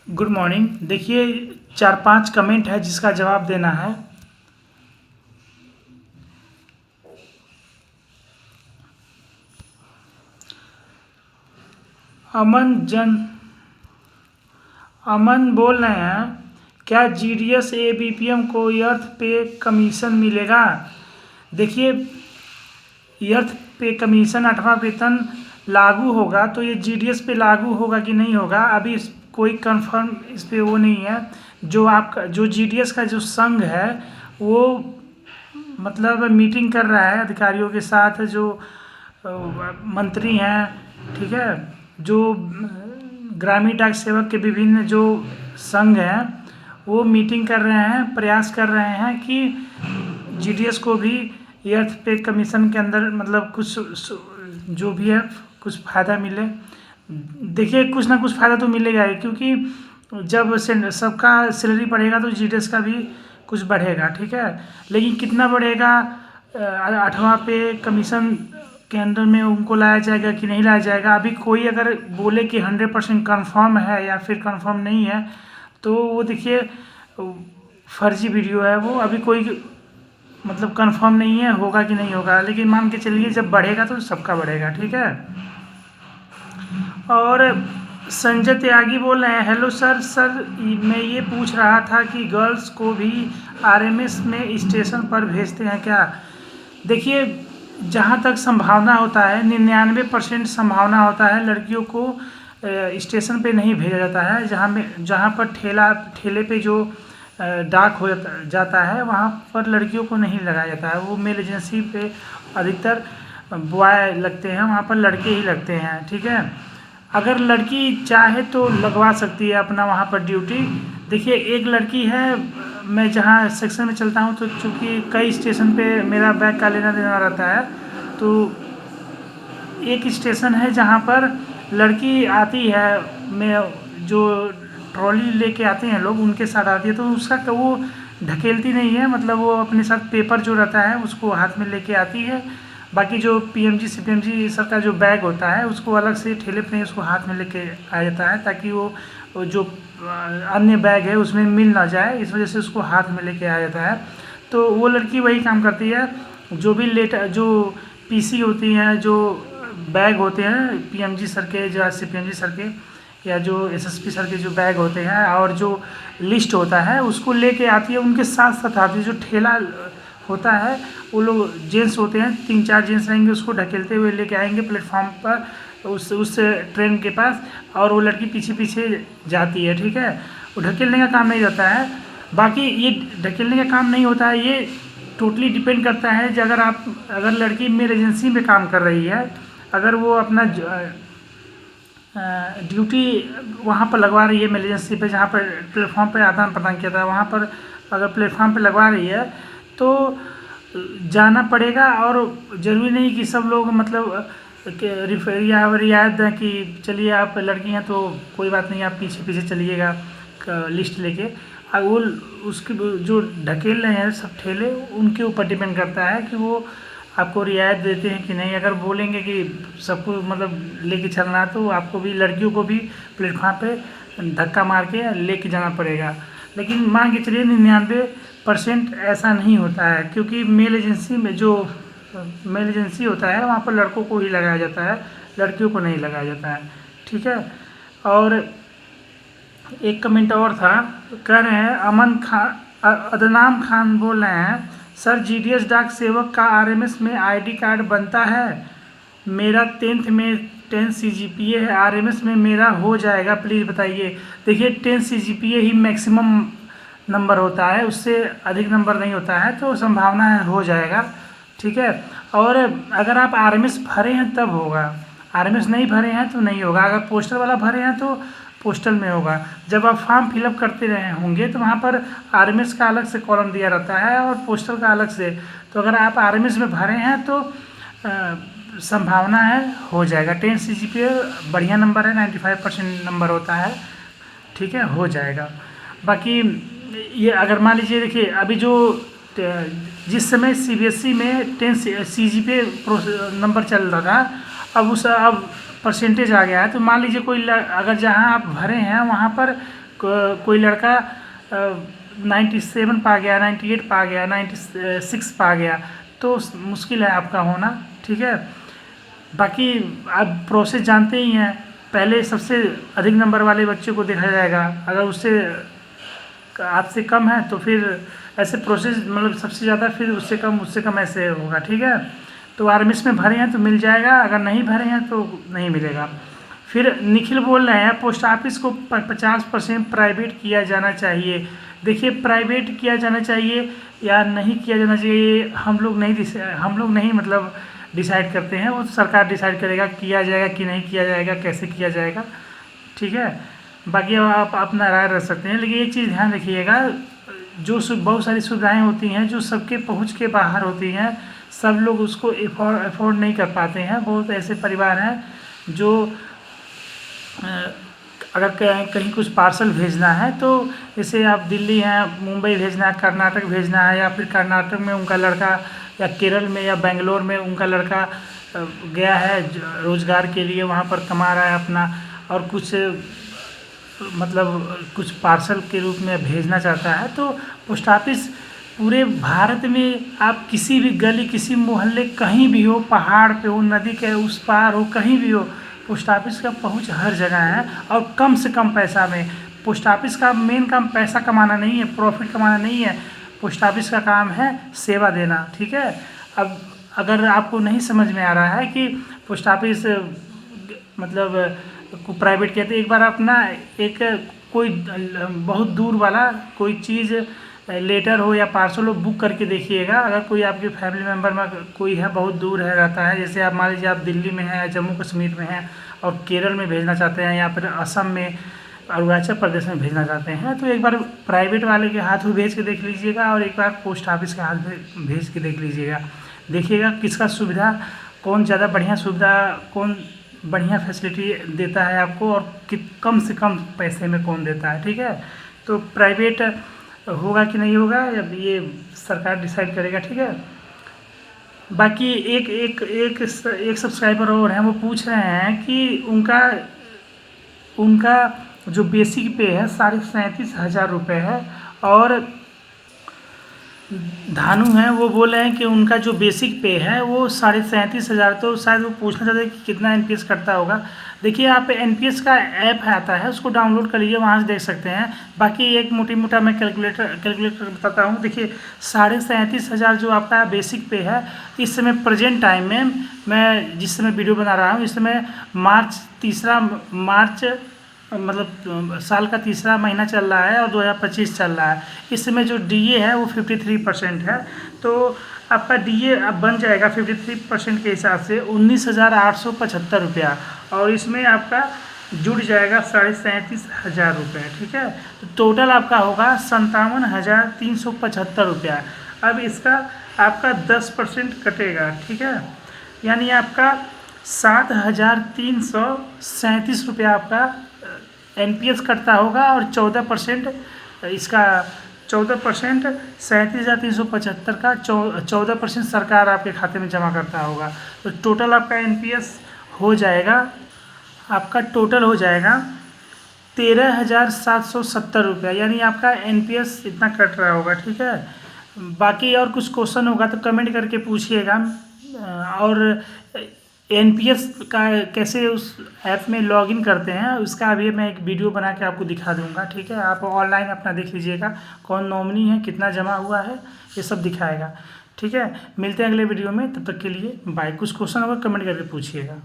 Good morning. देखिए, 4-5 comment है जिसका जवाब देना है। अमन बोल रहे हैं, क्या जीडीएस एबीपीएम को अर्थ पे कमीशन मिलेगा? देखिए, अर्थ पे कमीशन 8वां वेतन लागू होगा तो ये जीडीएस पे लागू होगा कि नहीं होगा, अभी कोई कंफर्म इस पे वो नहीं है। जो जीडीएस का जो संघ है वो मतलब मीटिंग कर रहा है अधिकारियों के साथ, जो मंत्री हैं, ठीक है, जो ग्रामीण डाक सेवक के विभिन्न जो संघ हैं वो मीटिंग कर रहे हैं, प्रयास कर रहे हैं कि जीडीएस को भी अर्थ पे कमीशन के अंदर मतलब कुछ जो भी है कुछ फ़ायदा मिले। देखिए, कुछ ना कुछ फ़ायदा तो मिलेगा ही, क्योंकि जब सबका सैलरी बढ़ेगा तो जीडीएस का भी कुछ बढ़ेगा, ठीक है। लेकिन कितना बढ़ेगा, 8वां पे कमीशन के अंदर में उनको लाया जाएगा कि नहीं लाया जाएगा, अभी कोई अगर बोले कि 100% कन्फर्म है या फिर कन्फर्म नहीं है तो वो देखिए फर्जी वीडियो है। वो अभी कोई मतलब कन्फर्म नहीं है होगा कि नहीं होगा, लेकिन मान के चलिए जब बढ़ेगा तो सबका बढ़ेगा, ठीक है। और संजय त्यागी बोल रहे हैं, हेलो सर, मैं ये पूछ रहा था कि गर्ल्स को भी आरएमएस में स्टेशन पर भेजते हैं क्या? देखिए, जहाँ तक संभावना होता है 99% संभावना होता है लड़कियों को स्टेशन पे नहीं भेजा जाता है। जहाँ पर ठेले पे जो डाक हो जाता है वहाँ पर लड़कियों को नहीं लगाया जाता है। वो मेल एजेंसी पे अधिकतर बॉय लगते हैं, वहाँ पर लड़के ही लगते हैं, ठीक है। अगर लड़की चाहे तो लगवा सकती है अपना वहाँ पर ड्यूटी। देखिए, एक लड़की है, मैं जहाँ सेक्शन में चलता हूँ तो चूँकि कई स्टेशन पे मेरा बैग का लेना देना रहता है, तो एक स्टेशन है जहाँ पर लड़की आती है, मैं जो ट्रॉली लेके आते हैं लोग उनके साथ आती है, तो उसका वो ढकेलती नहीं है, मतलब वो अपने साथ पेपर जो रहता है उसको हाथ में लेके आती है। बाकी जो पीएमजी सीपीएमजी सर का जो बैग होता है उसको अलग से ठेले पे उसको हाथ में लेके आ जाता है, ताकि वो जो अन्य बैग है उसमें मिल ना जाए, इस वजह से उसको हाथ में लेके आ जाता है। तो वो लड़की वही काम करती है। जो भी जो पीसी होती हैं, जो बैग होते हैं पीएमजी सर के या सीपीएमजी सर के या जो एसएसपी सर के जो बैग होते हैं और जो लिस्ट होता है उसको लेके आती है, उनके साथ साथ आती है। जो ठेला होता है वो लोग जेंट्स होते हैं, 3-4 जेंट्स रहेंगे, उसको ढकेलते हुए लेके आएंगे प्लेटफॉर्म पर उस ट्रेन के पास, और वो लड़की पीछे पीछे जाती है, ठीक है। वो ढकेलने का काम नहीं रहता है। बाकी ये ढकेलने का काम नहीं होता है, ये टोटली डिपेंड करता है कि अगर लड़की मेल एजेंसी में काम कर रही है, अगर वो अपना ड्यूटी वहाँ पर लगवा रही है मेल एजेंसी पे, जहाँ पर प्लेटफॉर्म पे आदान प्रदान किया था वहाँ पर अगर प्लेटफॉर्म पे लगवा रही है तो जाना पड़ेगा। और ज़रूरी नहीं कि सब लोग मतलब रियायत दें कि चलिए आप लड़की हैं तो कोई बात नहीं, आप पीछे पीछे चलिएगा लिस्ट लेके। वो उसके जो ढकेल रहे हैं सब ठेले, उनके ऊपर डिपेंड करता है कि वो आपको रियायत देते हैं कि नहीं। अगर बोलेंगे कि सबको मतलब लेके चलना है तो आपको भी, लड़कियों को भी प्लेटफॉर्म पे धक्का मार के लेके जाना पड़ेगा। लेकिन मान के चलिए 99% ऐसा नहीं होता है, क्योंकि मेल एजेंसी में जो मेल एजेंसी होता है वहाँ पर लड़कों को ही लगाया जाता है, लड़कियों को नहीं लगाया जाता है, ठीक है। और एक कमेंट और था, कह रहे हैं अदनाम खान बोल रहे हैं, सर जीडीएस डाक सेवक का आरएमएस में आईडी कार्ड बनता है? मेरा 10th में 10 सीजीपीए है, आरएमएस में मेरा हो जाएगा, प्लीज़ बताइए। देखिए, 10 सीजीपीए ही मैक्सिमम नंबर होता है, उससे अधिक नंबर नहीं होता है, तो संभावना है हो जाएगा, ठीक है। और अगर आप आरएमएस भरे हैं तब होगा, आरएमएस नहीं भरे हैं तो नहीं होगा। अगर पोस्टल वाला भरे हैं तो पोस्टल में होगा। जब आप फॉर्म फिलअप करते रहे होंगे तो वहाँ पर आरएमएस का अलग से कॉलम दिया रहता है और पोस्टल का अलग से, तो अगर आप आरएमएस में भरे हैं तो संभावना है हो जाएगा। 10 सीजीपीए बढ़िया नंबर है, 95% नंबर होता है, ठीक है, हो जाएगा। बाकी ये अगर मान लीजिए, देखिए अभी जो जिस समय सीबीएसई में 10 सीजीपीए नंबर चल रहा था, अब परसेंटेज आ गया है, तो मान लीजिए कोई अगर जहां आप भरे हैं वहां पर कोई लड़का 97 पा गया, 98 पा गया, 96 पा गया, तो मुश्किल है आपका होना, ठीक है। बाकी आप प्रोसेस जानते ही हैं, पहले सबसे अधिक नंबर वाले बच्चे को देखा जाएगा, अगर उससे आपसे कम है तो फिर ऐसे प्रोसेस, मतलब सबसे ज़्यादा, फिर उससे कम ऐसे होगा, ठीक है। तो आर्मिस में भरे हैं तो मिल जाएगा, अगर नहीं भरे हैं तो नहीं मिलेगा। फिर निखिल बोल रहे हैं पोस्ट ऑफिस को 50% प्राइवेट किया जाना चाहिए। देखिए, प्राइवेट किया जाना चाहिए या नहीं किया जाना चाहिए, हम लोग नहीं मतलब डिसाइड करते हैं, वो सरकार डिसाइड करेगा किया जाएगा कि नहीं किया जाएगा, कैसे किया जाएगा, ठीक है। बाकी आप अपना राय रख सकते हैं, लेकिन एक चीज़ ध्यान रखिएगा, जो बहुत सारी सुविधाएं होती हैं जो सबके पहुंच के बाहर होती हैं, सब लोग उसको अफोर्ड नहीं कर पाते हैं। बहुत ऐसे परिवार हैं जो अगर कहीं कुछ पार्सल भेजना है, तो जैसे आप दिल्ली हैं, मुंबई भेजना है, कर्नाटक भेजना है, या फिर कर्नाटक में उनका लड़का, या केरल में या बेंगलोर में उनका लड़का गया है रोज़गार के लिए, वहाँ पर कमा रहा है अपना, और कुछ मतलब कुछ पार्सल के रूप में भेजना चाहता है, तो पोस्ट ऑफिस पूरे भारत में आप किसी भी गली, किसी मोहल्ले, कहीं भी हो, पहाड़ पे हो, नदी के उस पार हो, कहीं भी हो, पोस्ट ऑफिस का पहुंच हर जगह है, और कम से कम पैसा में। पोस्ट ऑफिस का मेन काम पैसा कमाना नहीं है, प्रॉफिट कमाना नहीं है, पोस्ट ऑफिस का काम है सेवा देना, ठीक है। अब अगर आपको नहीं समझ में आ रहा है कि पोस्ट ऑफिस मतलब को प्राइवेट कहते हैं, एक बार अपना एक कोई बहुत दूर वाला कोई चीज़, लेटर हो या पार्सल हो, बुक करके देखिएगा। अगर कोई आपके फैमिली मेम्बर में कोई है, बहुत दूर है, रहता है, जैसे आप मान लीजिए आप दिल्ली में हैं या जम्मू कश्मीर में हैं और केरल में भेजना चाहते हैं, या फिर असम में, अरुणाचल प्रदेश में भेजना चाहते हैं, तो एक बार प्राइवेट वाले के हाथ में भेज के देख लीजिएगा, और एक बार पोस्ट ऑफिस के हाथ में भेज के देख लीजिएगा। देखिएगा किसका सुविधा, कौन ज़्यादा बढ़िया सुविधा, कौन बढ़िया फैसिलिटी देता है आपको, और कम से कम पैसे में कौन देता है, ठीक है। तो प्राइवेट होगा कि नहीं होगा, ये सरकार डिसाइड करेगा, ठीक है। बाकी एक सब्सक्राइबर और हैं, वो पूछ रहे हैं कि उनका जो बेसिक पे है 37,500 रुपये है, और धानु हैं, वो बोल रहे हैं कि उनका जो बेसिक पे है वो 37,500, तो शायद वो पूछना चाहते हैं कि कितना एनपीएस कटता होगा। देखिए, आप एनपीएस का ऐप आता है, उसको डाउनलोड कर लीजिए, वहाँ से देख सकते हैं। बाकी एक मोटा मैं कैलकुलेटर बताता हूँ। देखिए, 37,500 जो आपका बेसिक पे है, इस समय प्रेजेंट टाइम में, मैं जिस समय वीडियो बना रहा हूँ, इस समय मार्च मतलब साल का तीसरा महीना चल रहा है, और 2025 चल रहा है। इस समय जो डीए है वो 53% है, तो आपका डीए अब बन जाएगा 53% के हिसाब से 19,875 रुपया, और इसमें आपका जुड़ जाएगा 37,500 रुपये, ठीक है। तो टोटल आपका होगा 57,375 रुपया। अब इसका आपका 10% कटेगा, ठीक है, यानी आपका 7,337 रुपया आपका एनपीएस कटता होगा, और 14% इसका 14% 37,375 का 14% सरकार आपके खाते में जमा करता होगा। तो टोटल आपका एनपीएस हो जाएगा, आपका टोटल हो जाएगा 13,770 रुपया, यानी आपका एनपीएस इतना कट रहा होगा, ठीक है। बाकी और कुछ क्वेश्चन होगा तो कमेंट करके पूछिएगा, और एनपीएस का कैसे उस ऐप में लॉगिन करते हैं उसका अभी मैं एक वीडियो बना के आपको दिखा दूंगा, ठीक है। आप ऑनलाइन अपना देख लीजिएगा, कौन नॉमिनी है, कितना जमा हुआ है, ये सब दिखाएगा, ठीक है। मिलते हैं अगले वीडियो में, तब तक के लिए बाय। कुछ क्वेश्चन होगा कमेंट करके पूछिएगा।